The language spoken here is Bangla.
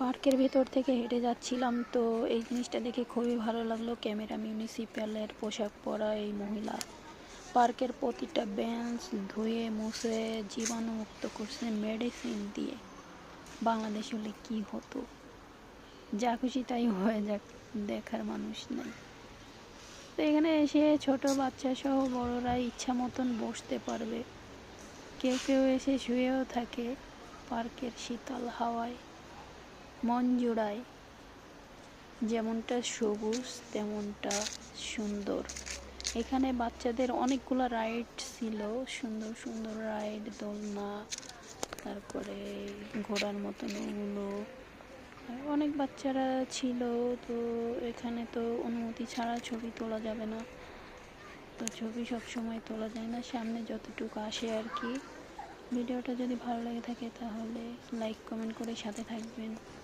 পার্কের ভেতর থেকে হেঁটে যাচ্ছিলাম, তো এই জিনিসটা দেখে খুবই ভালো লাগলো। ক্যামেরা মিউনিসিপ্যালের পোশাক পরা এই মহিলা পার্কের প্রতিটা বেঞ্চ ধুয়ে মুছে জীবাণুমুক্ত করছে মেডিসিন দিয়ে। বাংলাদেশ হলে কি হতো, যা খুশি তাই হয়ে যাক, দেখার মানুষ নেই। তো এখানে এসে ছোট বাচ্চা সহ বড়রা ইচ্ছা মতন বসতে পারবে। কেউ কেউ এসে শুয়েও থাকে। পার্কের শীতল হাওয়ায় মন জুড়ায়। যেমনটা সবুজ তেমনটা সুন্দর। এখানে বাচ্চাদের অনেকগুলো রাইড ছিল, সুন্দর সুন্দর রাইড, দোলনা, তারপরে ঘোড়ার মতন ওগুলো। অনেক বাচ্চারা ছিল। তো এখানে তো অনুমতি ছাড়া ছবি তোলা যাবে না, তো ছবি সব সময় তোলা যায় না, সামনে যতটুকু আসে আর কি। ভিডিওটা যদি ভালো লেগে থাকে তাহলে লাইক কমেন্ট করে সাথে থাকবেন।